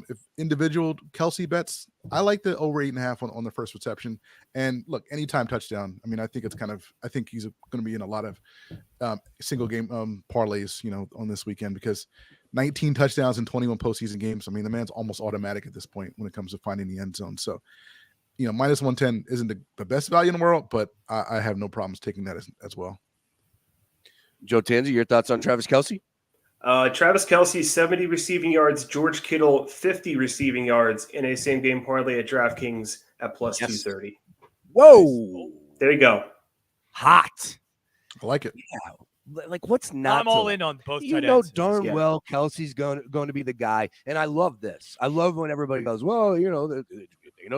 if individual Kelce bets, I like the over 8.5 on the first reception. And look, anytime touchdown. I mean, I think he's going to be in a lot of single game parlays, on this weekend, because 19 touchdowns in 21 postseason games. I mean, the man's almost automatic at this point when it comes to finding the end zone. So, minus 110 isn't the best value in the world, but I have no problems taking that as well. Joe Tanzi, your thoughts on Travis Kelce? Travis Kelce, 70 receiving yards. George Kittle, 50 receiving yards in a same-game parlay at DraftKings at plus 230. Whoa. There you go. Hot. I like it. Yeah. Like, what's not? I'm all in on both. You know darn well Kelsey's going to be the guy, and I love this. I love when everybody goes, well,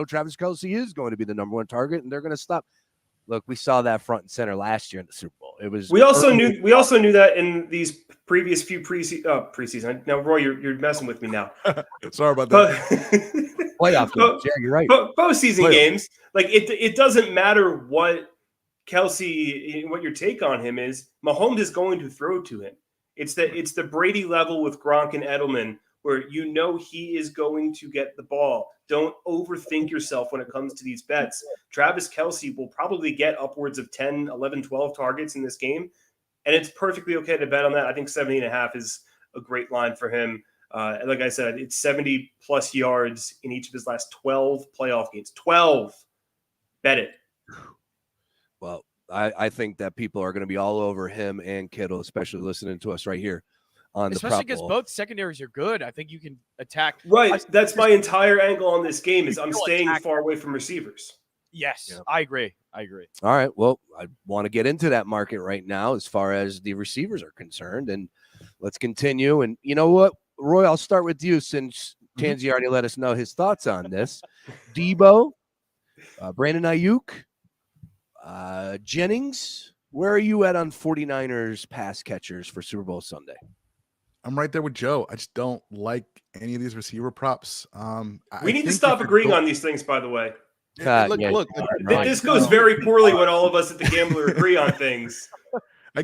Travis Kelce is going to be the number one target, and they're going to stop. Look, we saw that front and center last year in the Super Bowl. It was. We also knew that in these previous few preseason. Now, Roy, you're messing with me now. Sorry about that. Playoff games. Yeah, you're right. Postseason games, like it doesn't matter what Kelce, what your take on him is. Mahomes is going to throw to him. It's the Brady level with Gronk and Edelman, where he is going to get the ball. Don't overthink yourself when it comes to these bets. Travis Kelce will probably get upwards of 10, 11, 12 targets in this game, and it's perfectly okay to bet on that. I think 70.5 is a great line for him. Like I said, it's 70-plus yards in each of his last 12 playoff games. 12. Bet it. Well, I think that people are going to be all over him and Kittle, especially listening to us right here. Especially because both secondaries are good. I think you can attack. Right. That's my entire angle on this game is I'm staying far away from receivers. Yes, yeah. I agree. All right. Well, I want to get into that market right now as far as the receivers are concerned. And let's continue. And you know what, Roy, I'll start with you since Tanzi already let us know his thoughts on this. Debo, Brandon Ayuk, Jennings, where are you at on 49ers pass catchers for Super Bowl Sunday? I'm right there with Joe. I just don't like any of these receiver props. We need to stop agreeing on these things, by the way. Look, this goes very poorly when all of us at the Gambler agree on things.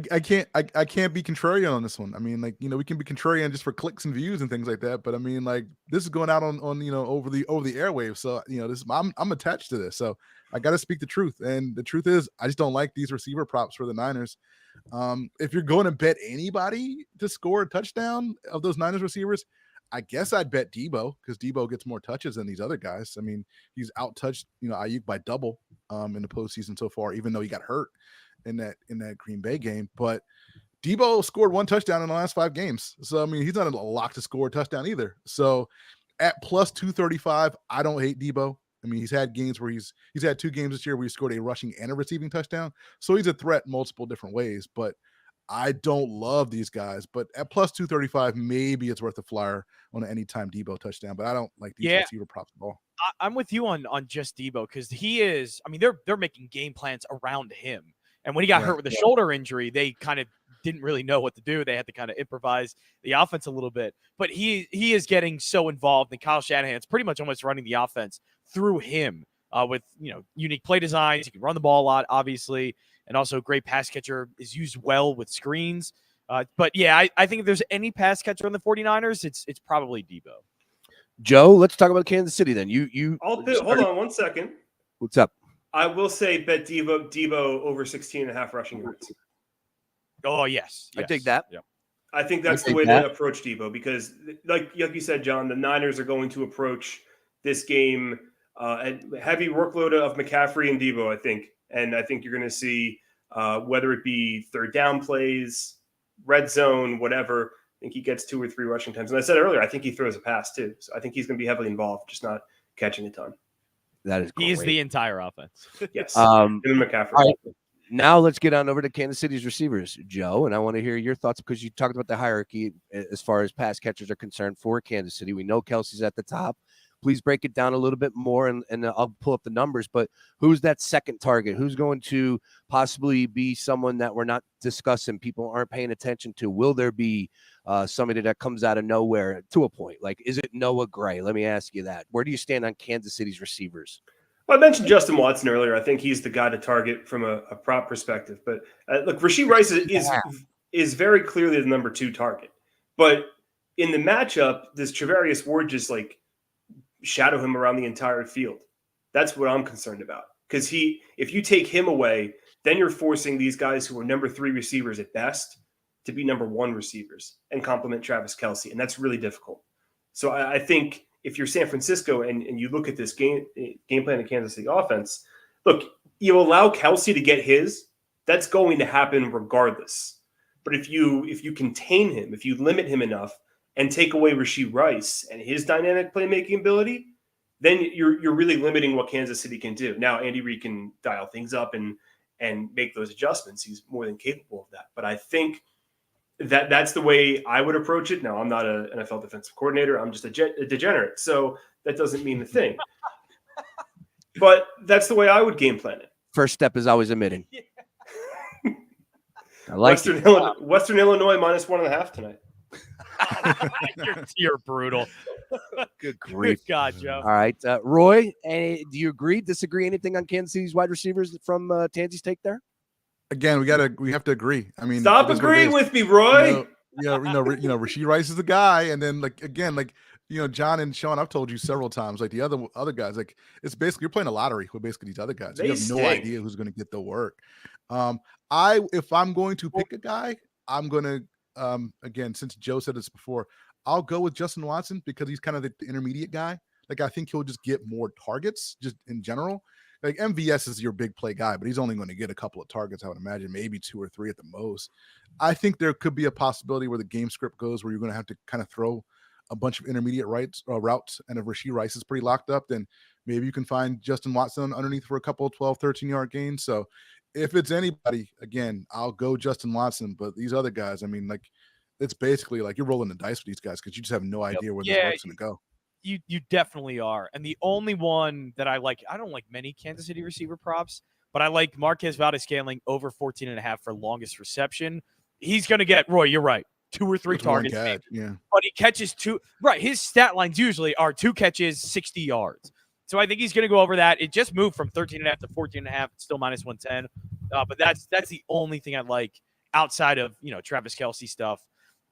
I can't be contrarian on this one. I mean, like, we can be contrarian just for clicks and views and things like that. But I mean, like, this is going out on over the airwaves. So this I'm attached to this. So I got to speak the truth. And the truth is, I just don't like these receiver props for the Niners. If you're going to bet anybody to score a touchdown of those Niners receivers, I guess I'd bet Debo, because Debo gets more touches than these other guys. I mean, he's out-touched, Ayuk by double in the postseason so far, even though he got hurt in that Green Bay game. But Debo scored 1 touchdown in the last 5 games. So, I mean, he's not a lock to score a touchdown either. So at plus 235, I don't hate Debo. I mean, he's had games where he's had 2 games this year where he scored a rushing and a receiving touchdown. So he's a threat multiple different ways. But I don't love these guys. But at plus 235, maybe it's worth a flyer on an anytime Debo touchdown. But I don't like these receiver props at all. I'm with you on just Debo, because he is. I mean, they're making game plans around him. And when he got hurt with a shoulder injury, they kind of didn't really know what to do. They had to kind of improvise the offense a little bit. But he is getting so involved, and Kyle Shanahan's pretty much almost running the offense through him with unique play designs. He can run the ball a lot, obviously, and also great pass catcher, is used well with screens. But yeah, I think if there's any pass catcher on the 49ers, it's probably Debo. Joe, let's talk about Kansas City then. Hold on 1 second. What's up? I will say bet Debo over 16.5 rushing yards. Oh, yes. I dig that. Yeah. I think that's the way to approach Debo, because like you said, John, the Niners are going to approach this game at heavy workload of McCaffrey and Debo, I think. And I think you're going to see whether it be third down plays, red zone, whatever. I think he gets 2 or 3 rushing times. And I said earlier, I think he throws a pass too. So I think he's going to be heavily involved, just not catching a ton. That is great. He is the entire offense. Yes. McCaffrey. Right. Now let's get on over to Kansas City's receivers, Joe, and I want to hear your thoughts, because you talked about the hierarchy as far as pass catchers are concerned for Kansas City. We know Kelsey's at the top. Please break it down a little bit more, and I'll pull up the numbers. But who's that second target? Who's going to possibly be someone that we're not discussing, people aren't paying attention to? Will there be somebody that comes out of nowhere to a point? Like, is it Noah Gray? Let me ask you that. Where do you stand on Kansas City's receivers? Well, I mentioned Justin Watson earlier. I think he's the guy to target from a prop perspective. But look, Rashee Rice is very clearly the number 2 target. But in the matchup, does Travarius Ward just shadow him around the entire field? That's what I'm concerned about. Because if you take him away, then you're forcing these guys who are number 3 receivers at best to be number 1 receivers and complement Travis Kelce. And that's really difficult. So I think if you're San Francisco and you look at this game plan of Kansas City offense, look, you allow Kelce to get his, that's going to happen regardless. But if you contain him, if you limit him enough and take away Rashee Rice and his dynamic playmaking ability, then you're really limiting what Kansas City can do. Now, Andy Reid can dial things up and make those adjustments. He's more than capable of that. But I think that's the way I would approach it. Now, I'm not an NFL defensive coordinator. I'm just a degenerate. So that doesn't mean the thing. But that's the way I would game plan it. First step is always admitting. I like Western Illinois minus 1.5 tonight. You're brutal. Good grief. Good God, Joe. All right. Roy, do you agree, disagree, anything on Kansas City's wide receivers from Tansy's take there? Again, we have to agree. I mean, stop agreeing with me, Roy. Rashee Rice is the guy, and then John and Sean, I've told you several times, like the other guys, like it's basically you're playing a lottery with basically these other guys. You have no idea who's going to get the work. If I'm going to pick a guy, I'm going to again, since Joe said this before, I'll go with Justin Watson, because he's kind of the intermediate guy. Like, I think he'll just get more targets just in general. Like, MVS is your big play guy, but he's only going to get a couple of targets, I would imagine, maybe 2 or 3 at the most. I think there could be a possibility where the game script goes where you're going to have to kind of throw a bunch of intermediate routes. And if Rashee Rice is pretty locked up, then maybe you can find Justin Watson underneath for a couple of 12, 13-yard gains. So if it's anybody, again, I'll go Justin Watson. But these other guys, I mean, like, it's basically like you're rolling the dice with these guys because you just have no idea where this work's going to go. You definitely are. And the only one that I like, I don't like many Kansas City receiver props, but I like Marquez Valdes-Scantling over 14.5 for longest reception. He's going to get, Roy, you're right, 2 or 3 targets. Yeah. But he catches 2. Right. His stat lines usually are 2 catches, 60 yards. So I think he's going to go over that. It just moved from 13.5 to 14.5. It's still minus 110. But that's the only thing I like outside of, Travis Kelce stuff.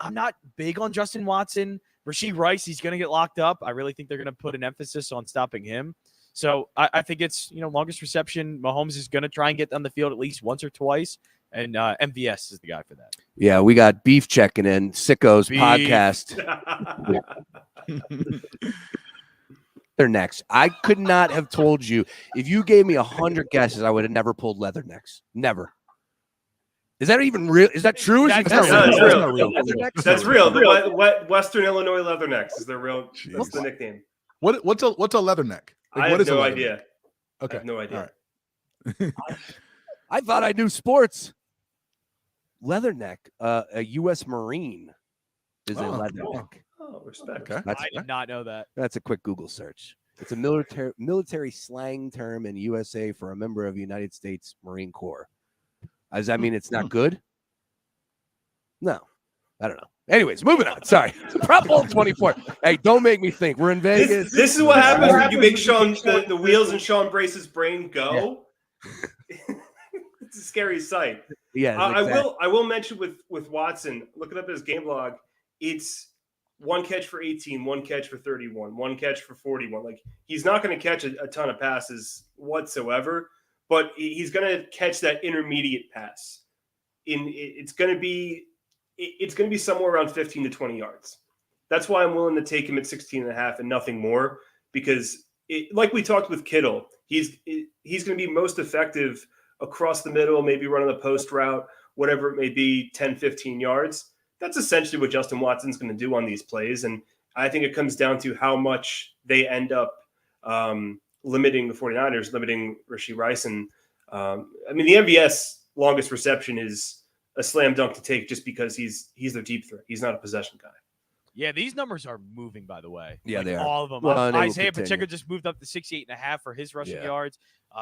I'm not big on Justin Watson. Rashee Rice, he's going to get locked up. I really think they're going to put an emphasis on stopping him. So I think it's, longest reception. Mahomes is going to try and get on the field at least once or twice. And MVS is the guy for that. Yeah, we got Beef checking in. Sickos podcast. They're next. I could not have told you. If you gave me 100 guesses, I would have never pulled leathernecks. Never. Is that even real? Is that true? That's real. That's real. The Western Illinois Leathernecks is their real. Jeez. That's the nickname. What's a leatherneck? I have no idea. Okay. I have no idea. All right. I thought I knew sports. Leatherneck, a U.S. Marine, is a leatherneck. Oh, respect. Okay. I did not know that. That's a quick Google search. It's a military slang term in USA for a member of the United States Marine Corps. Does that mean it's not good? No, I don't know. Anyways, moving on. Sorry. Prop Bowl 24. Hey, don't make me think. We're in Vegas. This is what happens when you make Sean the wheels in Sean Brace's brain go. Yeah. It's a scary sight. Yeah, I will mention with Watson. Looking up his game log, it's 1 catch for 18, 1 catch for 31, 1 catch for 41. Like, he's not going to catch a ton of passes whatsoever, but he's going to catch that intermediate pass. It's going to be somewhere around 15 to 20 yards. That's why I'm willing to take him at 16.5 and nothing more, because like we talked with Kittle, he's going to be most effective across the middle, maybe running a post route, whatever it may be, 10, 15 yards. That's essentially what Justin Watson's going to do on these plays. And I think it comes down to how much they end up limiting the 49ers, limiting Rashee Rice. And the MVS longest reception is a slam dunk to take just because he's their deep threat. He's not a possession guy. Yeah, these numbers are moving, by the way. Yeah, they are. All of them. Well, Isaiah Pacheco just moved up to 68.5 for his rushing yards.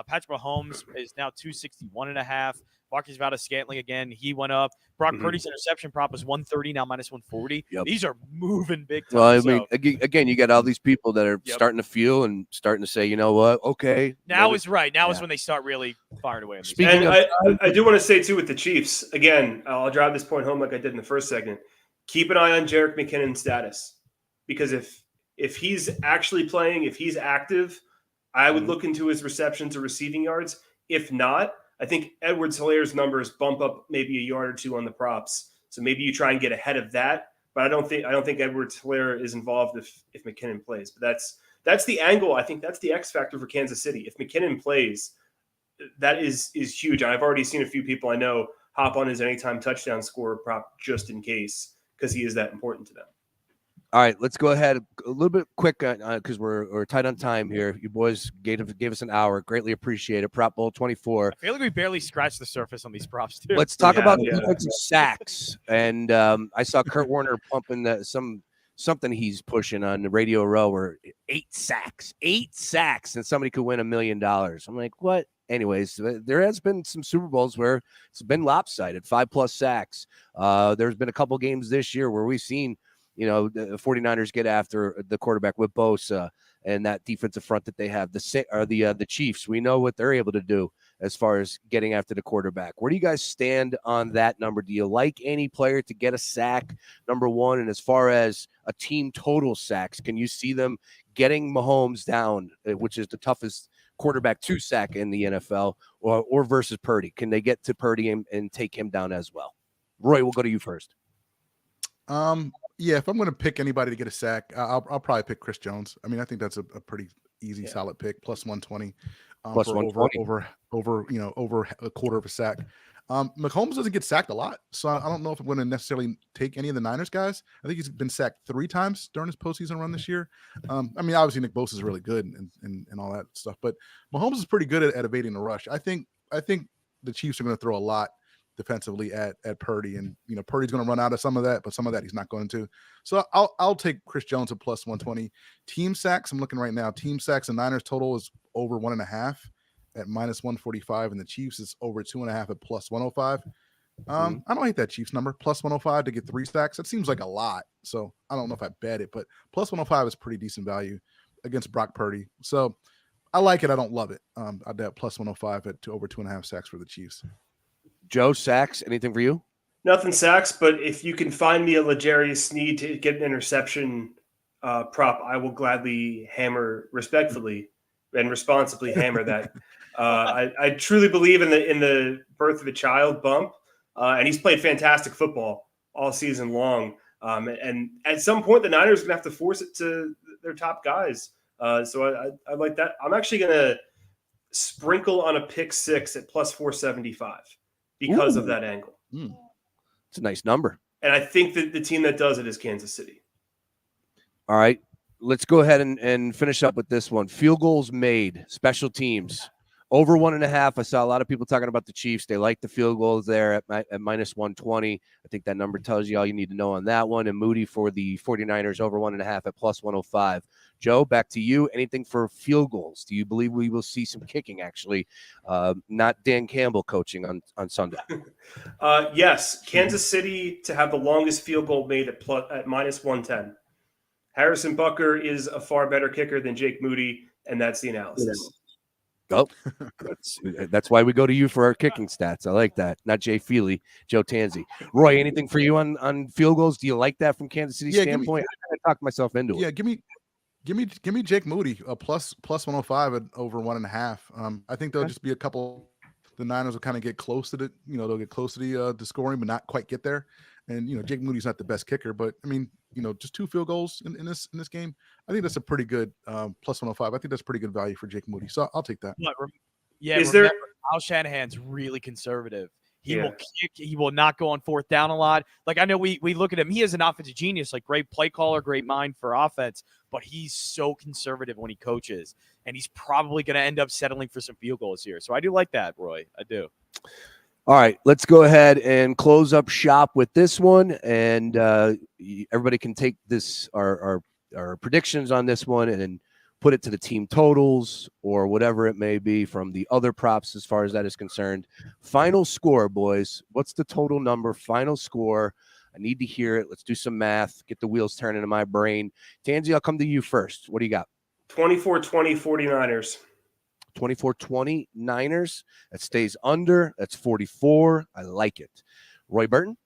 Patrick Mahomes is now 261.5. Marcus Valdes-Scantling again, he went up. Brock Purdy's interception prop was 130, now minus 140. Yep. These are moving big time. Well, again, you got all these people that are starting to feel and starting to say, you know what? Okay. Now is right. Now is when they start really firing away. I do want to say, too, with the Chiefs, again, I'll drive this point home like I did in the first segment. Keep an eye on Jerick McKinnon's status, because if he's actually playing, if he's active, I would look into his receptions or receiving yards. If not, I think Edwards-Hilaire's numbers bump up maybe a yard or two on the props. So maybe you try and get ahead of that. But I don't think Edwards-Hilaire is involved if McKinnon plays. But that's the angle. I think that's the X factor for Kansas City. If McKinnon plays, that is huge. I've already seen a few people I know hop on his anytime touchdown scorer prop just in case, because he is that important to them. All right, let's go ahead a little bit quick because we're tight on time here. You boys gave us an hour. Greatly appreciate it. Prop Bowl 24. I feel like we barely scratched the surface on these props, too. Let's talk about defensive sacks. And I saw Kurt Warner pumping something he's pushing on the Radio Row, where 8 sacks, and somebody could win $1 million. I'm like, what? Anyways, there has been some Super Bowls where it's been lopsided, 5+ sacks. There's been a couple games this year where we've seen, the 49ers get after the quarterback with Bosa and that defensive front that they have. The Chiefs, we know what they're able to do as far as getting after the quarterback. Where do you guys stand on that number? Do you like any player to get a sack, number one? And as far as a team total sacks, can you see them getting Mahomes down, which is the toughest quarterback to sack in the NFL, or versus Purdy? Can they get to Purdy and take him down as well? Roy, we'll go to you first. Yeah, if I'm going to pick anybody to get a sack, I'll probably pick Chris Jones. I mean, I think that's a pretty easy, solid pick, plus 120. Plus 120. Over a quarter of a sack. Mahomes doesn't get sacked a lot, so I don't know if I'm going to necessarily take any of the Niners guys. I think he's been sacked 3 times during his postseason run this year. Obviously Nick Bosa is really good and all that stuff, but Mahomes is pretty good at evading the rush. I think the Chiefs are going to throw a lot defensively at Purdy, and Purdy's going to run out of some of that, but some of that he's not going to. So I'll take Chris Jones at plus 120. Team sacks, I'm looking right now. Team sacks and Niners total is over 1.5 at minus 145, and the Chiefs is over 2.5 at plus 105. I don't hate that Chiefs number, plus 105 to get 3 sacks. That seems like a lot, so I don't know if I bet it, but plus 105 is pretty decent value against Brock Purdy. So I like it. I don't love it. I'd bet plus 105 to over 2.5 sacks for the Chiefs. Joe, sacks, anything for you? Nothing sacks, but if you can find me a L'Jarius Sneed to get an interception prop, I will gladly respectfully and responsibly hammer that. I truly believe in the birth of a child bump, and he's played fantastic football all season long. And at some point, the Niners are going to have to force it to their top guys. So I like that. I'm actually going to sprinkle on a pick six at plus 475 because of that angle. It's a nice number. And I think that the team that does it is Kansas City. All right. Let's go ahead and finish up with this one. Field goals made, special teams. Over 1.5. I saw a lot of people talking about the Chiefs. They like the field goals there at minus 120. I think that number tells you all you need to know on that one. And Moody for the 49ers over 1.5 at plus 105. Joe, back to you. Anything for field goals? Do you believe we will see some kicking, actually? Not Dan Campbell coaching on Sunday. Yes. Kansas City to have the longest field goal made at minus 110. Harrison Butker is a far better kicker than Jake Moody, and that's the analysis. Oh, that's why we go to you for our kicking stats. I like that. Not Jay Feely, Joe Tanzi. Roy, anything for you on field goals? Do you like that from Kansas City standpoint? I talked myself into it. Yeah, give me Jake Moody plus 105 at over 1.5. I think there'll just be a couple. The Niners will kind of get close to the, they'll get close to the scoring, but not quite get there. And Jake Moody's not the best kicker, but I mean, just 2 field goals in this game. I think that's a pretty good plus 105. I think that's pretty good value for Jake Moody. So I'll take that. Yeah, remember, Kyle Shanahan's really conservative. He will kick. He will not go on fourth down a lot. Like, I know we look at him. He is an offensive genius, like great play caller, great mind for offense, but he's so conservative when he coaches, and he's probably going to end up settling for some field goals here. So I do like that, Roy. I do. All right, let's go ahead and close up shop with this one, and everybody can take this our predictions on this one and put it to the team totals or whatever it may be from the other props as far as that is concerned. Final score, boys. What's the total number? Final score. I need to hear it. Let's do some math. Get the wheels turning in my brain. Tanzi, I'll come to you first. What do you got? 24-20 49ers. 24-20 Niners. That stays under. That's 44. I like it. Roy Burton?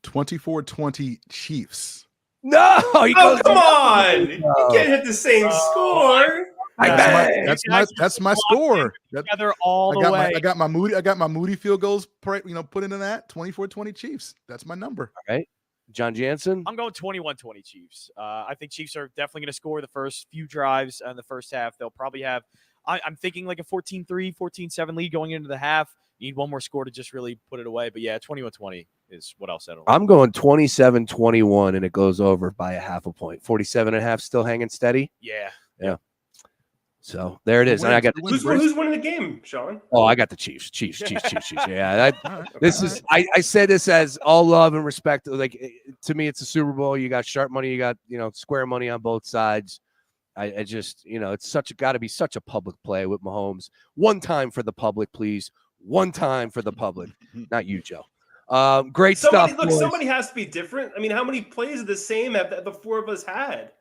24-20 Chiefs. No! Come on! You can't hit the same score. That's my score. Together all the way. I got my Moody field goals put into that. 24-20 Chiefs. That's my number. All right. Jon Jansen? I'm going 21-20 Chiefs. I think Chiefs are definitely going to score the first few drives in the first half. They'll probably have I'm thinking like a 14-3, 14-7 lead going into the half. You need one more score to just really put it away. But yeah, 21-20 is what I'll settle. I'm going 27-21, and it goes over by a half a point. 47.5 still hanging steady? Yeah. So there it is. And I got who's winning the game, Sean? Oh, I got the Chiefs. Chiefs. Yeah. I say this as all love and respect. Like, to me, it's a Super Bowl. You got sharp money. You got, square money on both sides. I just, it's got to be such a public play with Mahomes. One time for the public, please. One time for the public. Not you, Joe. Great stuff. Look, somebody has to be different. I mean, how many plays of the same have the four of us had?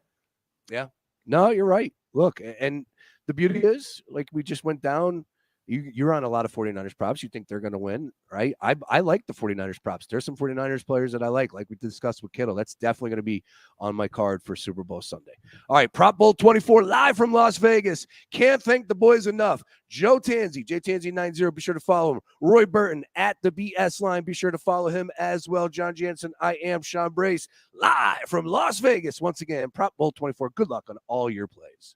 Yeah. No, you're right. Look, and the beauty is, like we just went down, you're on a lot of 49ers props. You think they're going to win, right? I like the 49ers props. There's some 49ers players that I like we discussed with Kittle. That's definitely going to be on my card for Super Bowl Sunday. All right, Prop Bowl 24 live from Las Vegas. Can't thank the boys enough. Joe Tanzi, JTanzi90, be sure to follow him. Roy Burton at the BS line, be sure to follow him as well. Jon Jansen, I am Sean Brace, live from Las Vegas. Once again, Prop Bowl 24. Good luck on all your plays.